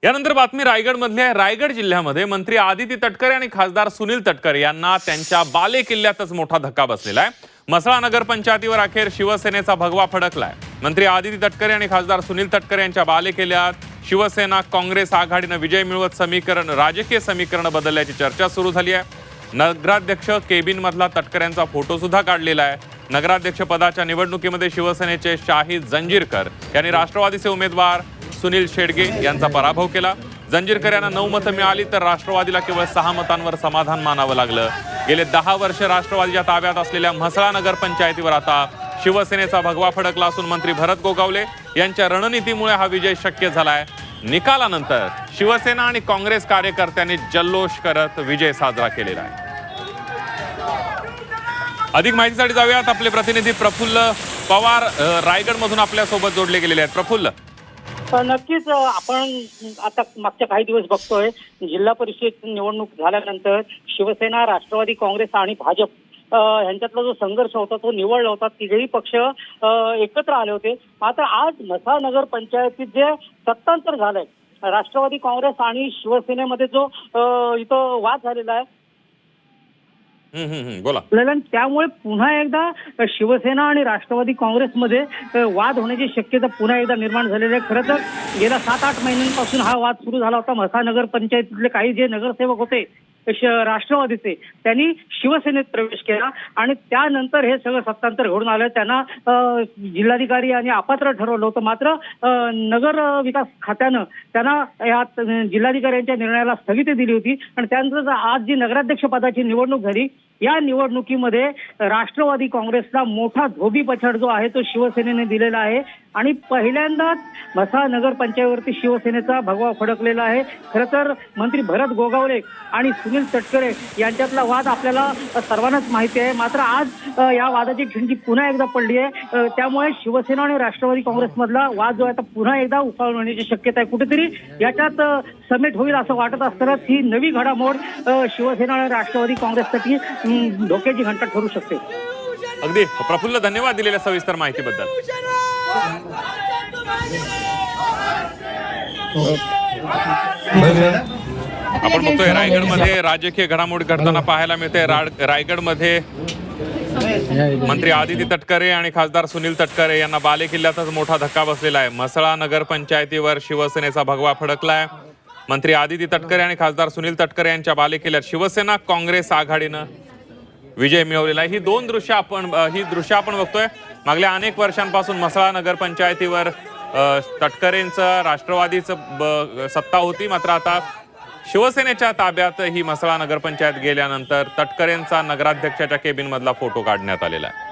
यानंतर बातमी रायगडमधली आहे। रायगड जिल्ह्यामध्ये मंत्री आदिती तटकरे आणि खासदार सुनील तटकरे यांना त्यांच्या बाले किल्ल्यातच मोठा धक्का बसलेला आहे। म्हसळा नगर पंचायतीवर अखेर शिवसेनेचा भगवा फडकलाय। मंत्री आदिती तटकरे आणि खासदार सुनील तटकरे यांच्या बाले किल्ल्यात शिवसेना काँग्रेस आघाडीने विजय मिळवत राजकीय समीकरण बदलल्याची चर्चा सुरू झाली आहे। नगराध्यक्ष केबिन मधला तटकरेंचा फोटो सुद्धा काढलेला आहे। नगराध्यक्ष पदाच्या निवडणुकीमध्ये शिवसेनेचे शाहीद जंजीरकर यांनी राष्ट्रवादीचे उमेदवार सुनील शेडगे यांचा पराभव केला। जंजीरकर यांना 9 मतं मिळाली तर राष्ट्रवादीला केवळ 6 मतांवर समाधान मानावं लागलं। गेले 10 वर्ष राष्ट्रवादीच्या ताब्यात असलेल्या म्हसळा नगर पंचायतीवर आता शिवसेनेचा भगवा फडकला असून मंत्री भरत गोगावले यांच्या रणनीतीमुळे हा विजय शक्य झालाय। निकालानंतर शिवसेना आणि काँग्रेस कार्यकर्त्यांनी जल्लोष करत विजय साजरा केलेला आहे। अधिक माहितीसाठी जाऊयात। आपले प्रतिनिधी प्रफुल्ल पवार रायगडमधून आपल्या सोबत जोडले गेलेले आहेत। प्रफुल्ल, नक्कीच आपण आता मागच्या काही दिवस बघतोय, जिल्हा परिषद निवडणूक झाल्यानंतर शिवसेना, राष्ट्रवादी काँग्रेस आणि भाजप यांच्यातला जो संघर्ष होता तो निवडला होता। तिघेही पक्ष एकत्र आले होते। मात्र आज म्हसळा नगर पंचायतीत जे सत्तांतर झालंय, राष्ट्रवादी काँग्रेस आणि शिवसेनेमध्ये जो इथं वाद झालेला आहे, बोला। त्यामुळे पुन्हा एकदा शिवसेना आणि राष्ट्रवादी काँग्रेसमध्ये वाद होण्याची शक्यता पुन्हा एकदा निर्माण झालेली आहे। खरं तर गेल्या 7-8 महिन्यांपासून हा वाद सुरू झाला होता। म्हसळा नगर पंचायतीतले काही जे नगरसेवक होते राष्ट्रवादीचे, त्यांनी शिवसेनेत प्रवेश केला आणि त्यानंतर हे सगळं सत्तांतर घडून आलं। त्यांना जिल्हाधिकारी आणि अपात्र ठरवलं होतं। मात्र नगर विकास खात्यानं त्यांना या जिल्हाधिकाऱ्यांच्या निर्णयाला स्थगिती दिली होती आणि त्यानंतर आज जी नगराध्यक्ष पदाची निवडणूक झाली, या निवडणुकीमध्ये राष्ट्रवादी काँग्रेसला मोठा धोबीपछाड जो आहे तो शिवसेनेने दिलेला आहे आणि पहिल्यांदाच म्हसळा नगर पंचायतीवरती शिवसेनेचा भगवा फडकलेला आहे। खरं तर मंत्री भरत गोगावले आणि सुनील तटकरे यांच्यातला वाद आपल्याला सर्वांनाच माहिती आहे। मात्र आज या वादाची खिंडी पुन्हा एकदा पडली आहे। त्यामुळे शिवसेना आणि राष्ट्रवादी काँग्रेसमधला वाद जो आहे तो पुन्हा एकदा उफाळून होण्याची शक्यता आहे। कुठेतरी याच्यात समेट होईल असं वाटत असतानाच ही नवी घडामोड शिवसेना आणि राष्ट्रवादी काँग्रेससाठी धोक्याची घंटा ठरू शकते। अगदी प्रफुल्ल, धन्यवाद दिलेल्या सविस्तर माहितीबद्दल। आपण बघतोय रायगडमध्ये राजकीय घडामोडी घडताना पाहायला मिळते। रायगडमध्ये मंत्री आदिती तटकरे आणि खासदार सुनील तटकरे यांना बाले किल्ल्यातच मोठा धक्का बसलेला आहे। म्हसळा नगर पंचायतीवर शिवसेनेचा भगवा फडकलाय। मंत्री आदिती तटकरे आणि खासदार सुनील तटकरे यांच्या बाले किल्ल्यात शिवसेना काँग्रेस आघाडीनं विजय मिळवलेला आहे। ही दृश्य आपण बघतोय। मागल्या अनेक वर्षांपासून म्हसळा नगर पंचायतीवर तटकरेंचं राष्ट्रवादीचं सत्ता होती। मात्र आता शिवसेनेच्या ताब्यात ही म्हसळा नगर पंचायत गेल्यानंतर तटकरेंचा नगराध्यक्षाच्या केबिन मधला फोटो काढण्यात आलेला आहे।